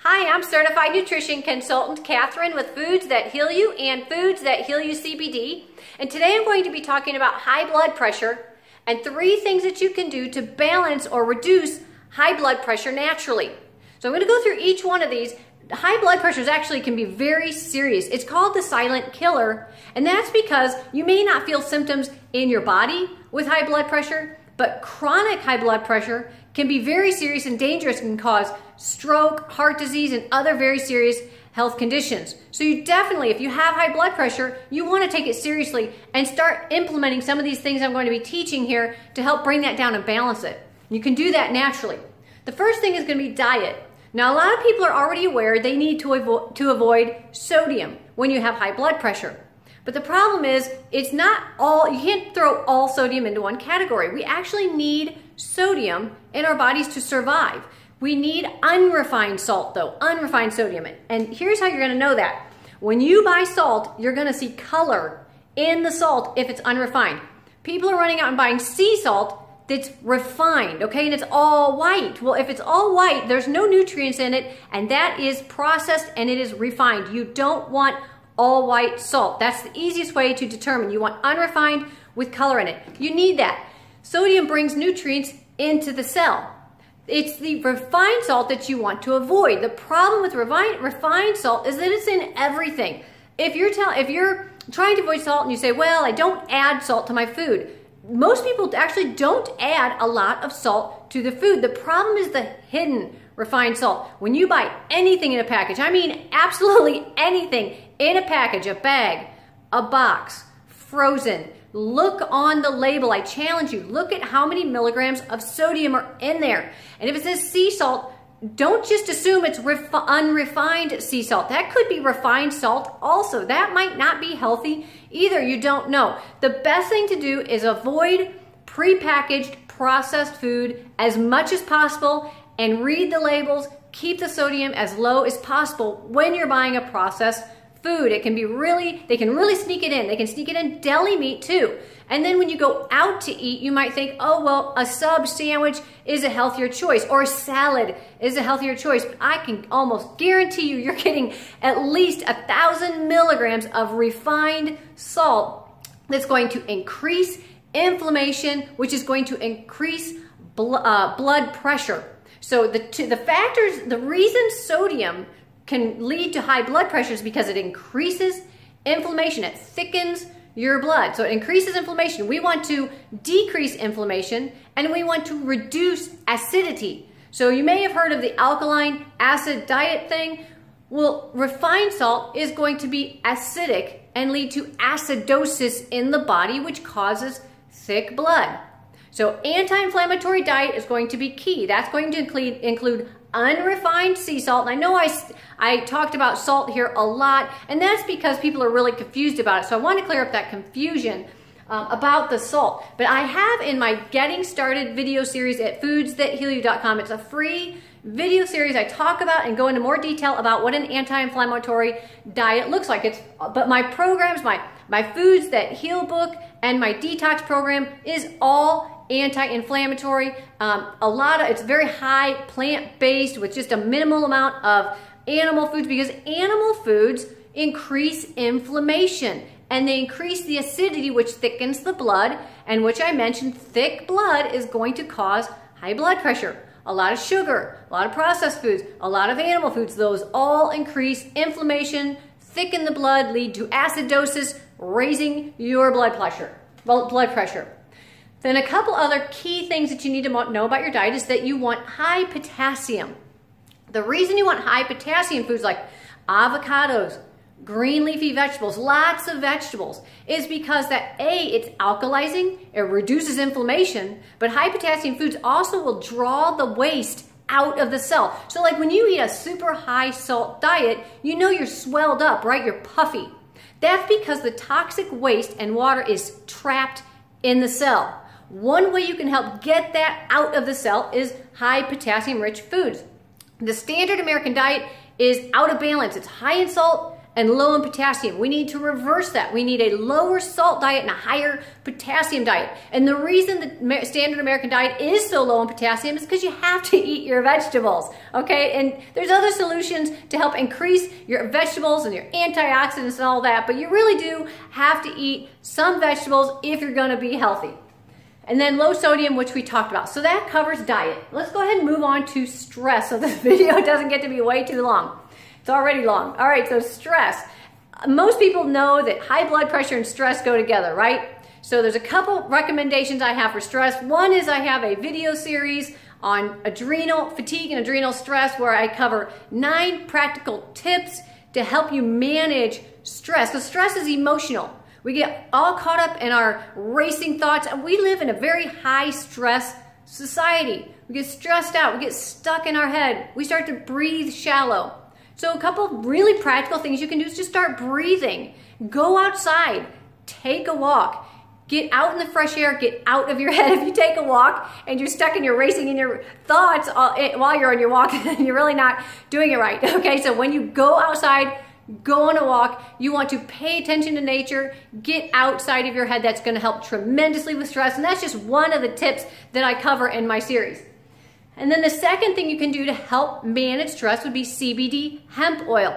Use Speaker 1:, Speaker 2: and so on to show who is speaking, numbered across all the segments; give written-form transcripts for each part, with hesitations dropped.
Speaker 1: Hi, I'm Certified Nutrition Consultant Catherine with Foods That Heal You and Foods That Heal You CBD. And today I'm going to be talking about high blood pressure and 3 things that you can do to balance or reduce high blood pressure naturally. So I'm going to go through each one of these. High blood pressure actually can be very serious. It's called the silent killer, and that's because you may not feel symptoms in your body with high blood pressure, but chronic high blood pressure can be very serious and dangerous and can cause stroke, heart disease, and other very serious health conditions. So you definitely, if you have high blood pressure, you want to take it seriously and start implementing some of these things I'm going to be teaching here to help bring that down and balance it. You can do that naturally. The first thing is going to be diet. Now, a lot of people are already aware they need to avoid sodium when you have high blood pressure. But the problem is, it's not all, you can't throw all sodium into one category. We actually need sodium in our bodies to survive. We need unrefined salt though, unrefined sodium. And here's how you're gonna know that. When you buy salt, you're gonna see color in the salt if it's unrefined. People are running out and buying sea salt that's refined, okay, and it's all white. Well, if it's all white, there's no nutrients in it, and that is processed and it is refined. You don't want all white salt. That's the easiest way to determine. You want unrefined with color in it. You need that. Sodium brings nutrients into the cell. It's the refined salt that you want to avoid. The problem with refined salt is that it's in everything. If you're trying to avoid salt and you say, well, I don't add salt to my food. Most people actually don't add a lot of salt to the food. The problem is the hidden refined salt. When you buy anything in a package, I mean absolutely anything in a package, a bag, a box, frozen, look on the label. I challenge you, look at how many milligrams of sodium are in there. And if it says sea salt, don't just assume it's unrefined sea salt. That could be refined salt also. That might not be healthy either. You don't know. The best thing to do is avoid prepackaged processed food as much as possible and read the labels. Keep the sodium as low as possible when you're buying a processed food. They can really sneak it in. They can sneak it in deli meat too. And then when you go out to eat, you might think, oh, well, a sub sandwich is a healthier choice, or a salad is a healthier choice. But I can almost guarantee you, you're getting at least 1,000 milligrams of refined salt that's going to increase inflammation, which is going to increase blood pressure. So the reason sodium can lead to high blood pressure is because it increases inflammation. It thickens your blood. So it increases inflammation. We want to decrease inflammation, and we want to reduce acidity. So you may have heard of the alkaline acid diet thing. Well, refined salt is going to be acidic and lead to acidosis in the body, which causes thick blood. So anti-inflammatory diet is going to be key. That's going to include unrefined sea salt. And I know I talked about salt here a lot, and that's because people are really confused about it. So I want to clear up that confusion about the salt. But I have in my Getting Started video series at foodsthathealyou.com. It's a free video series. I talk about and go into more detail about what an anti-inflammatory diet looks like. But my programs, my Foods That Heal book and my Detox program is all anti-inflammatory. It's very high plant-based with just a minimal amount of animal foods, because animal foods increase inflammation and they increase the acidity, which thickens the blood, and which I mentioned, thick blood is going to cause high blood pressure. A lot of sugar, a lot of processed foods, a lot of animal foods, those all increase inflammation, thicken the blood, lead to acidosis, raising your blood pressure. Then a couple other key things that you need to know about your diet is that you want high potassium. The reason you want high potassium foods like avocados, green leafy vegetables, lots of vegetables, is because that it's alkalizing, it reduces inflammation, but high potassium foods also will draw the waste out of the cell. So like when you eat a super high salt diet, you know you're swelled up, right? You're puffy. That's because the toxic waste and water is trapped in the cell. One way you can help get that out of the cell is high potassium rich foods. The standard American diet is out of balance. It's high in salt and low in potassium. We need to reverse that. We need a lower salt diet and a higher potassium diet. And the reason the standard American diet is so low in potassium is because you have to eat your vegetables, okay? And there's other solutions to help increase your vegetables and your antioxidants and all that, but you really do have to eat some vegetables if you're gonna be healthy. And then low sodium, which we talked about. So that covers diet. Let's go ahead and move on to stress so this video doesn't get to be way too long. It's already long. All right, so stress. Most people know that high blood pressure and stress go together, right? So there's a couple recommendations I have for stress. One is I have a video series on adrenal fatigue and adrenal stress where I cover 9 practical tips to help you manage stress. Because stress is emotional. We get all caught up in our racing thoughts, and we live in a very high stress society. We get stressed out, we get stuck in our head, we start to breathe shallow. So a couple really practical things you can do is just start breathing. Go outside, take a walk, get out in the fresh air, get out of your head. If you take a walk and you're stuck and you're racing in your thoughts while you're on your walk, you're really not doing it right, okay? So when you go outside, go on a walk, you want to pay attention to nature, get outside of your head. That's gonna help tremendously with stress, and that's just one of the tips that I cover in my series. And then the second thing you can do to help manage stress would be CBD hemp oil.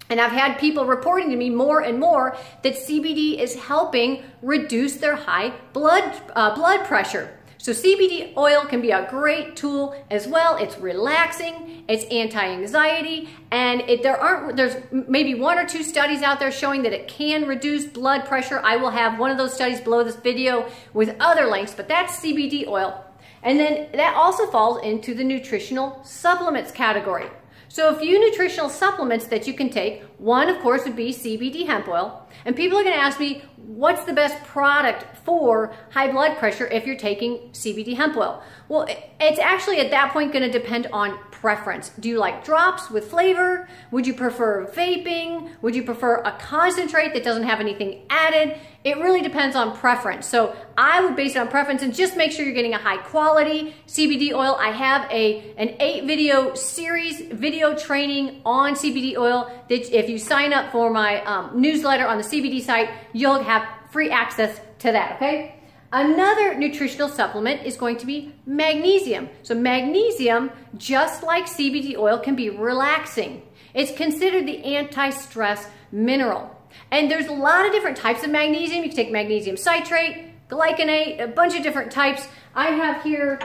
Speaker 1: And I've had people reporting to me more and more that CBD is helping reduce their high blood pressure. So CBD oil can be a great tool as well. It's relaxing, it's anti-anxiety, and there's maybe 1 or 2 studies out there showing that it can reduce blood pressure. I will have one of those studies below this video with other links, but that's CBD oil. And then that also falls into the nutritional supplements category. So a few nutritional supplements that you can take, one of course would be CBD hemp oil. And people are gonna ask me, what's the best product for high blood pressure if you're taking CBD hemp oil? Well, it's actually at that point gonna depend on preference. Do you like drops with flavor? Would you prefer vaping? Would you prefer a concentrate that doesn't have anything added? It really depends on preference. So I would base it on preference and just make sure you're getting a high quality CBD oil. I have an 8 video series, video training on CBD oil that if you sign up for my newsletter on the CBD site, you'll have free access to that, okay? Another nutritional supplement is going to be magnesium. So magnesium, just like CBD oil, can be relaxing. It's considered the anti-stress mineral. And there's a lot of different types of magnesium. You can take magnesium citrate, glycinate, a bunch of different types. I have here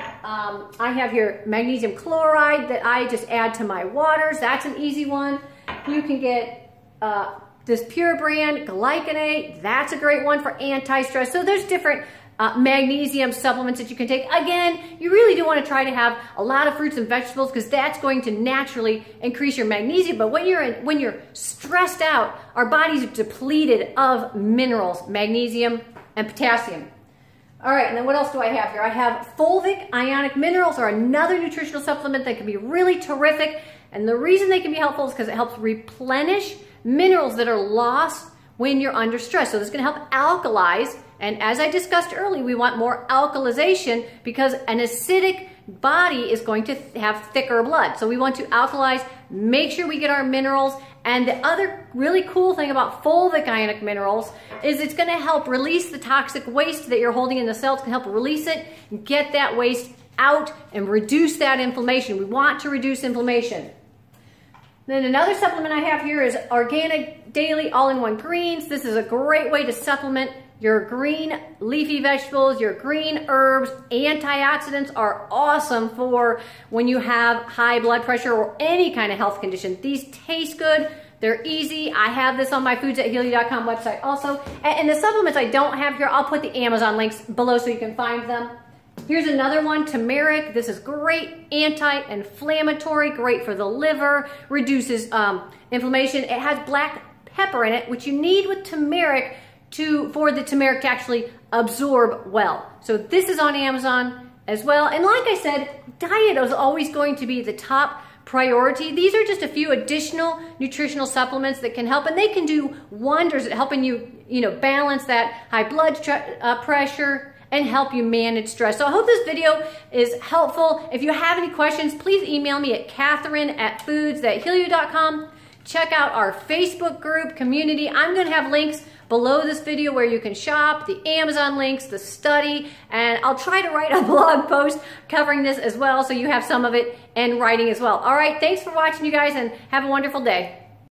Speaker 1: magnesium chloride that I just add to my waters. That's an easy one. You can get this Pure brand glycinate. That's a great one for anti-stress. So there's different magnesium supplements that you can take. Again, you really do want to try to have a lot of fruits and vegetables because that's going to naturally increase your magnesium. But when you're stressed out, our body's depleted of minerals, magnesium and potassium. All right, and then what else do I have here? I have Fulvic ionic minerals are another nutritional supplement that can be really terrific. And the reason they can be helpful is because it helps replenish minerals that are lost when you're under stress. So this is going to help alkalize. And as I discussed earlier, we want more alkalization because an acidic body is going to have thicker blood. So we want to alkalize, make sure we get our minerals. And the other really cool thing about fulvic ionic minerals is it's going to help release the toxic waste that you're holding in the cells. It's going to help release it, get that waste out, and reduce that inflammation. We want to reduce inflammation. Then another supplement I have here is Organic Daily All-in-One Greens. This is a great way to supplement your green leafy vegetables, your green herbs. Antioxidants are awesome for when you have high blood pressure or any kind of health condition. These taste good. They're easy. I have this on my foodsthathealyou.com website also. And the supplements I don't have here, I'll put the Amazon links below so you can find them. Here's another one, turmeric. This is great anti-inflammatory, great for the liver, reduces inflammation. It has black pepper in it, which you need with turmeric for the turmeric to actually absorb well. So this is on Amazon as well. And like I said, diet is always going to be the top priority. These are just a few additional nutritional supplements that can help, and they can do wonders at helping you, balance that high blood pressure and help you manage stress. So I hope this video is helpful. If you have any questions, please email me at Catherine@foodsthathealyou.com. Check out our Facebook group, community. I'm gonna have links below this video where you can shop, the Amazon links, the study, and I'll try to write a blog post covering this as well so you have some of it in writing as well. All right, thanks for watching, you guys, and have a wonderful day.